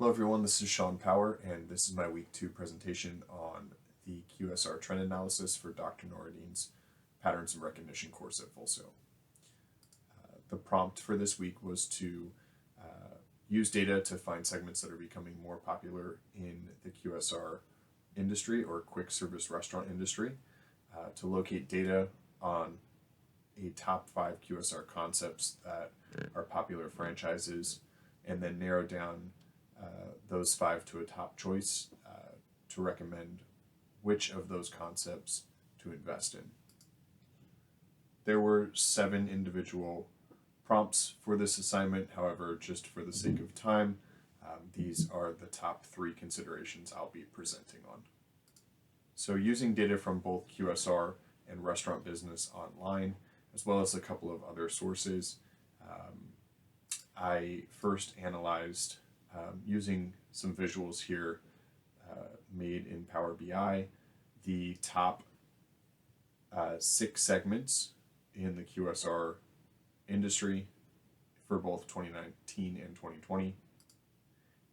Hello everyone, this is Sean Power, and this is my week 2 presentation on the QSR trend analysis for Dr. Noradine's Patterns and Recognition course at Full Sail. The prompt for this week was to use data to find segments that are becoming more popular in the QSR industry or quick service restaurant industry, to locate data on a top 5 QSR concepts that are popular franchises, and then narrow down those 5 to a top choice to recommend which of those concepts to invest in. There were 7 individual prompts for this assignment. However, just for the sake of time, these are the top 3 considerations I'll be presenting on. So using data from both QSR and Restaurant Business Online, as well as a couple of other sources, I first analyzed using some visuals here made in Power BI, the top 6 segments in the QSR industry for both 2019 and 2020.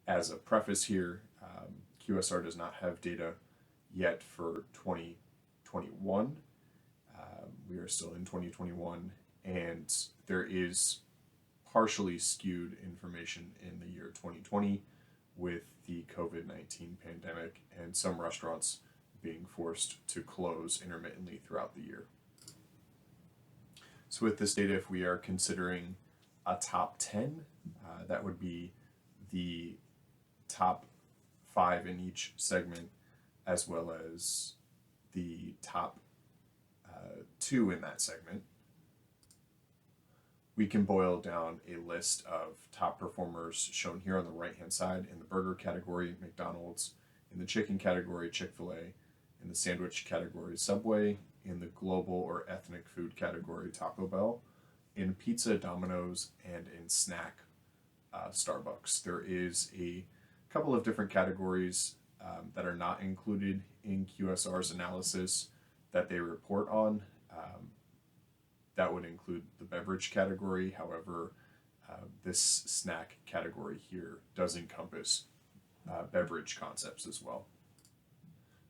As a preface here, QSR does not have data yet for 2021. We are still in 2021, and there is partially skewed information in the year 2020 with the COVID-19 pandemic and some restaurants being forced to close intermittently throughout the year. So with this data, if we are considering a top 10, that would be the top 5 in each segment, as well as the top 2 in that segment. We can boil down a list of top performers shown here on the right-hand side in the burger category, McDonald's; in the chicken category, Chick-fil-A; in the sandwich category, Subway; in the global or ethnic food category, Taco Bell; in pizza, Domino's; and in snack, Starbucks. There is a couple of different categories that are not included in QSR's analysis that they report on. That would include the beverage category. However, this snack category here does encompass beverage concepts as well.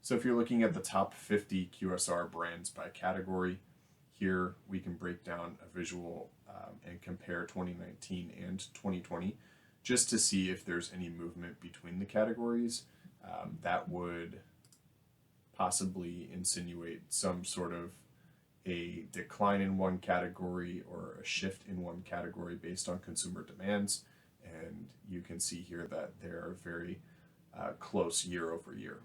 So if you're looking at the top 50 QSR brands by category, here we can break down a visual and compare 2019 and 2020 just to see if there's any movement between the categories. That would possibly insinuate some sort of a decline in one category or a shift in one category based on consumer demands, and you can see here that they're very close year over year.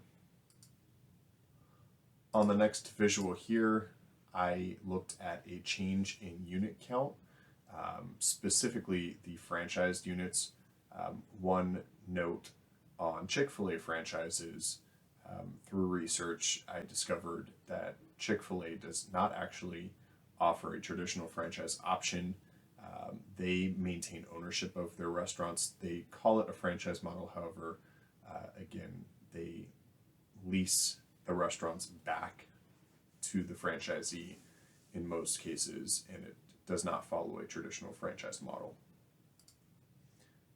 On the next visual here, I looked at a change in unit count, specifically the franchised units. One note on Chick-fil-A franchises, through research, I discovered that Chick-fil-A does not actually offer a traditional franchise option. They maintain ownership of their restaurants. They call it a franchise model. However, again, they lease the restaurants back to the franchisee in most cases, and it does not follow a traditional franchise model.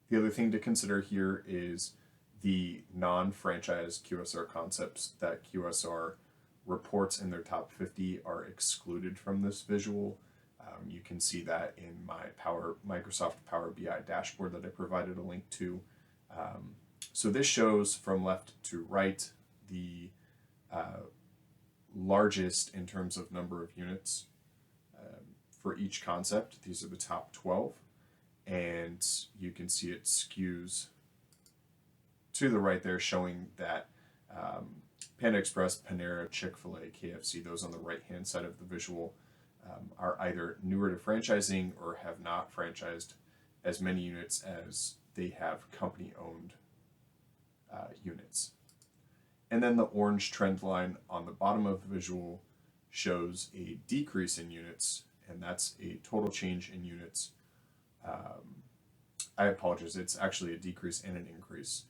The other thing to consider here is the non-franchise QSR concepts that QSR reports in their top 50 are excluded from this visual. You can see that in my Microsoft Power BI dashboard that I provided a link to. So this shows from left to right the largest in terms of number of units for each concept. These are the top 12, and you can see it skews to the right there, showing that Panda Express, Panera, Chick-fil-A, KFC, those on the right-hand side of the visual, are either newer to franchising or have not franchised as many units as they have company-owned units. And then the orange trend line on the bottom of the visual shows a decrease in units, and that's a total change in units. I apologize, it's actually a decrease and an increase,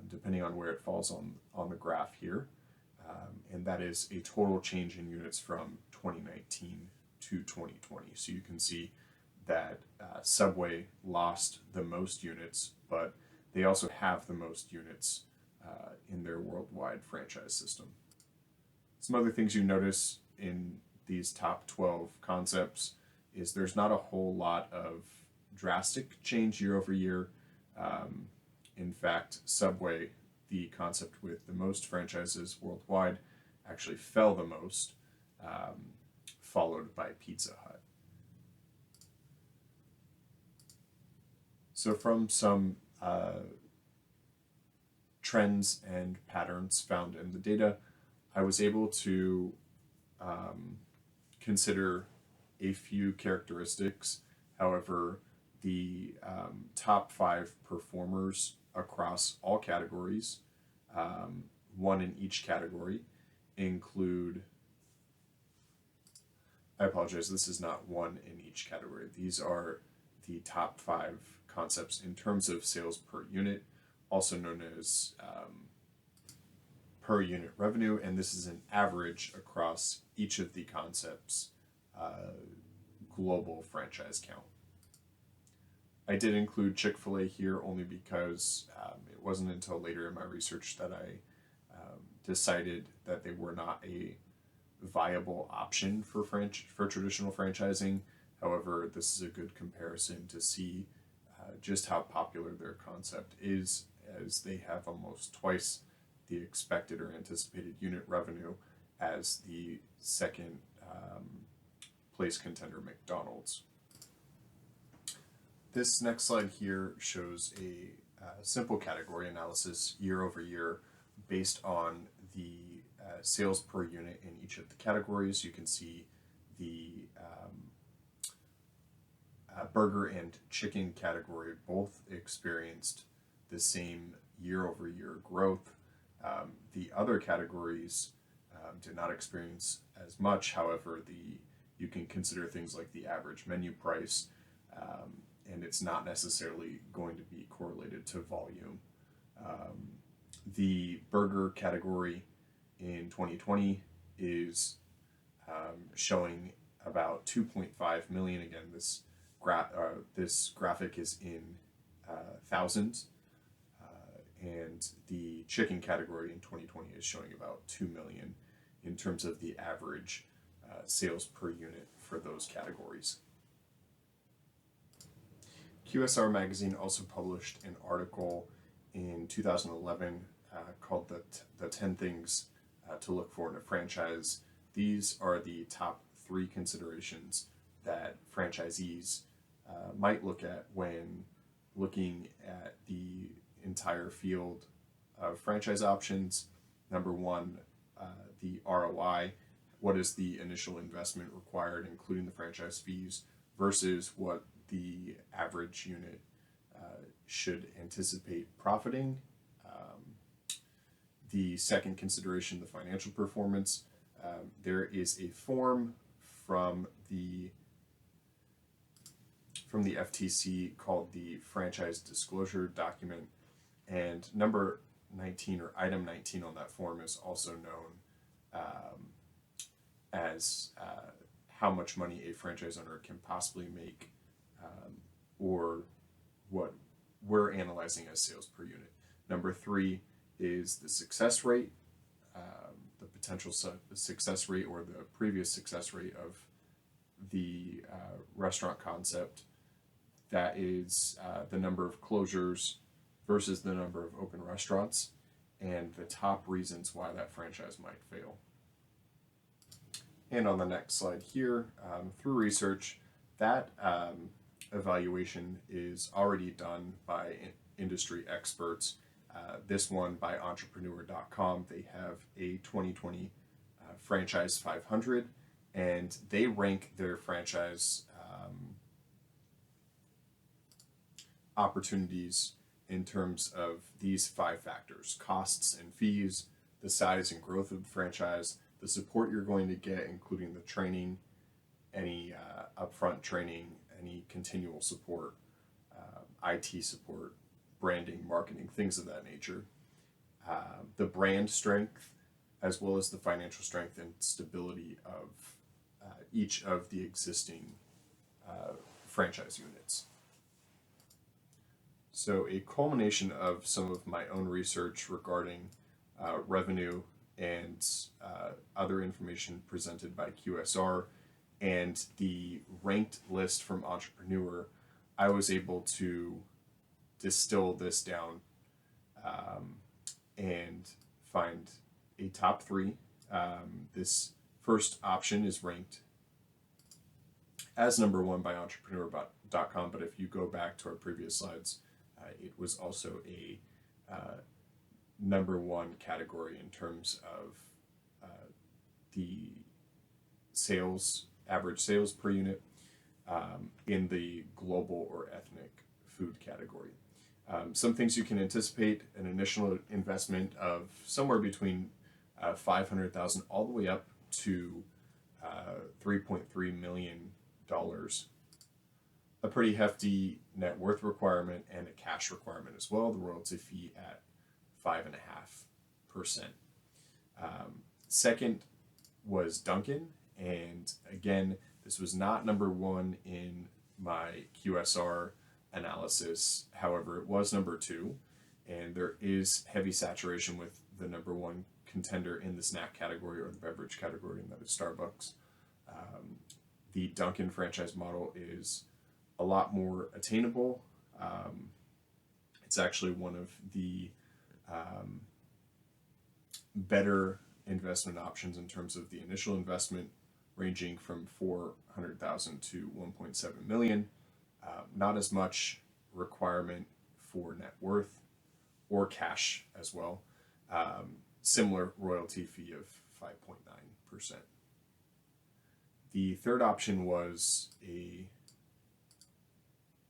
depending on where it falls on the graph here. And that is a total change in units from 2019 to 2020. So you can see that Subway lost the most units, but they also have the most units in their worldwide franchise system. Some other things you notice in these top 12 concepts is there's not a whole lot of drastic change year over year. In fact, Subway, the concept with the most franchises worldwide, actually fell the most, followed by Pizza Hut. So from some trends and patterns found in the data, I was able to consider a few characteristics. However, the top 5 performers across all categories, one in each category, include, I apologize, this is not one in each category. These are the top 5 concepts in terms of sales per unit, also known as per unit revenue, and this is an average across each of the concepts' global franchise count. I did include Chick-fil-A here only because it wasn't until later in my research that I decided that they were not a viable option for traditional franchising. However, this is a good comparison to see just how popular their concept is, as they have almost twice the expected or anticipated unit revenue as the second place contender, McDonald's. This next slide here shows a simple category analysis year over year based on the sales per unit in each of the categories. You can see the burger and chicken category both experienced the same year over year growth. The other categories did not experience as much. However, you can consider things like the average menu price, and it's not necessarily going to be correlated to volume. The burger category in 2020 is showing about 2.5 million. Again, this graphic is in thousands, and the chicken category in 2020 is showing about 2 million in terms of the average sales per unit for those categories. QSR Magazine also published an article in 2011 called the 10 Things to Look For in a Franchise. These are the top 3 considerations that franchisees might look at when looking at the entire field of franchise options. Number 1, the ROI. What is the initial investment required, including the franchise fees, versus what the average unit should anticipate profiting. The second consideration, the financial performance. There is a form from the FTC called the Franchise Disclosure Document, and number 19, or item 19 on that form, is also known as how much money a franchise owner can possibly make, or what we're analyzing as sales per unit. Number 3 is the success rate, the potential success rate or the previous success rate of the restaurant concept. That is the number of closures versus the number of open restaurants, and the top reasons why that franchise might fail. And on the next slide here, through research, that evaluation is already done by industry experts. This one by entrepreneur.com. They have a 2020 Franchise 500, and they rank their franchise opportunities in terms of these 5 factors: costs and fees, the size and growth of the franchise, the support you're going to get, including the training, any upfront training, any continual support, IT support, branding, marketing, things of that nature, the brand strength, as well as the financial strength and stability of each of the existing franchise units. So, a culmination of some of my own research regarding revenue and other information presented by QSR and the ranked list from Entrepreneur, I was able to distill this down um, and find a top three. This first option is ranked as number one by entrepreneur.com, but if you go back to our previous slides, it was also a number one category in terms of the average sales per unit in the global or ethnic food category. Some things you can anticipate: an initial investment of somewhere between 500,000 all the way up to $3.3 million, a pretty hefty net worth requirement and a cash requirement as well. The royalty fee at 5.5%. Second was Dunkin', and again, this was not number one in my QSR analysis. However, it was number two, and there is heavy saturation with the number one contender in the snack category or the beverage category, and that is Starbucks. The Dunkin' franchise model is a lot more attainable. It's actually one of the better investment options in terms of the initial investment, ranging from 400,000 to 1.7 million. Not as much requirement for net worth or cash as well. Similar royalty fee of 5.9%. The third option was a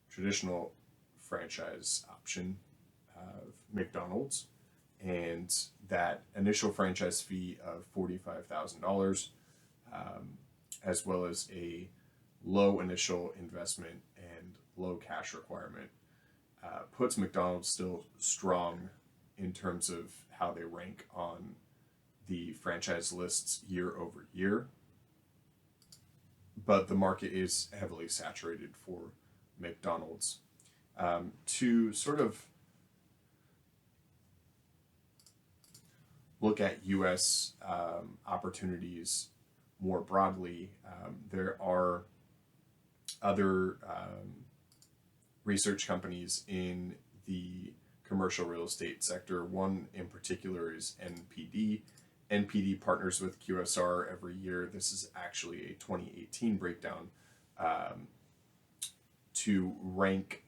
traditional franchise option of McDonald's, and that initial franchise fee of $45,000, as well as a low initial investment and low cash requirement, puts McDonald's still strong in terms of how they rank on the franchise lists year over year. But the market is heavily saturated for McDonald's. To sort of look at U.S. Opportunities more broadly, there are other research companies in the commercial real estate sector. One in particular is NPD. NPD partners with QSR every year. This is actually a 2018 breakdown to rank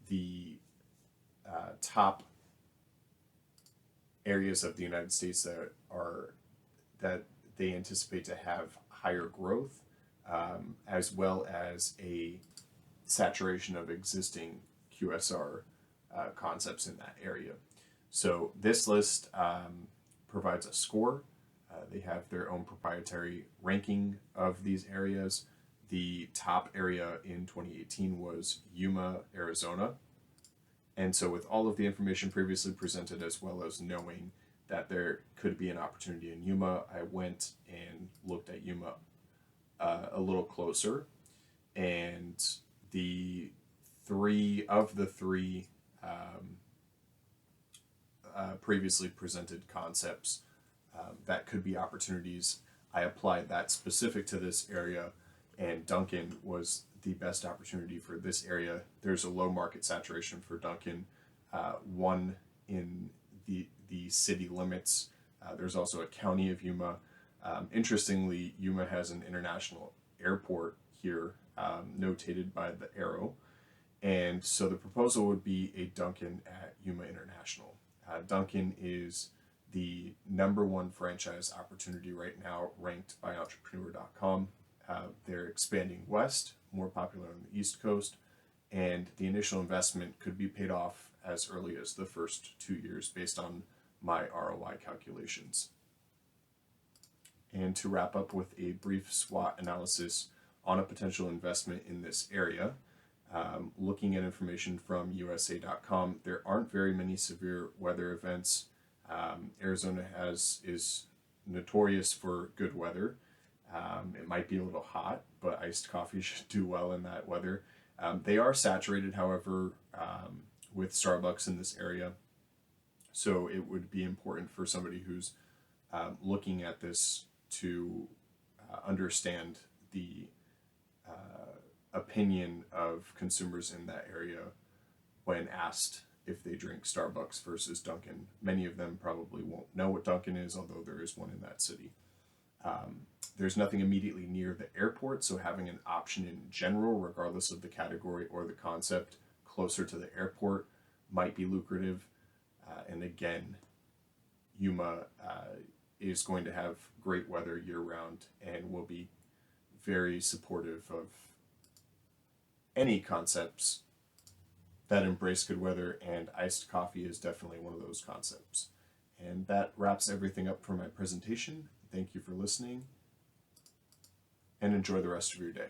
the top areas of the United States that they anticipate to have higher growth, as well as a saturation of existing QSR concepts in that area. So this list provides a score. They have their own proprietary ranking of these areas. The top area in 2018 was Yuma, Arizona. And so with all of the information previously presented, as well as knowing that there could be an opportunity in Yuma, I went and looked at Yuma a little closer. And the three previously presented concepts that could be opportunities, I applied that specific to this area, and Dunkin' was the best opportunity for this area. There's a low market saturation for Dunkin', one in the city limits. There's also a county of Yuma. Interestingly, Yuma has an international airport here, notated by the arrow. And so the proposal would be a Dunkin' at Yuma International. Dunkin' is the number one franchise opportunity right now, ranked by entrepreneur.com. They're expanding west, more popular on the East Coast, and the initial investment could be paid off as early as the first 2 years based on my ROI calculations. And to wrap up with a brief SWOT analysis on a potential investment in this area, looking at information from USA.com, there aren't very many severe weather events. Arizona is notorious for good weather. It might be a little hot, but iced coffee should do well in that weather. They are saturated, however, with Starbucks in this area. So it would be important for somebody who's looking at this to understand the opinion of consumers in that area when asked if they drink Starbucks versus Dunkin'. Many of them probably won't know what Dunkin' is, although there is one in that city. There's nothing immediately near the airport, so having an option in general, regardless of the category or the concept, closer to the airport might be lucrative. And again, Yuma is going to have great weather year-round and will be very supportive of any concepts that embrace good weather, and iced coffee is definitely one of those concepts. And that wraps everything up for my presentation. Thank you for listening, and enjoy the rest of your day.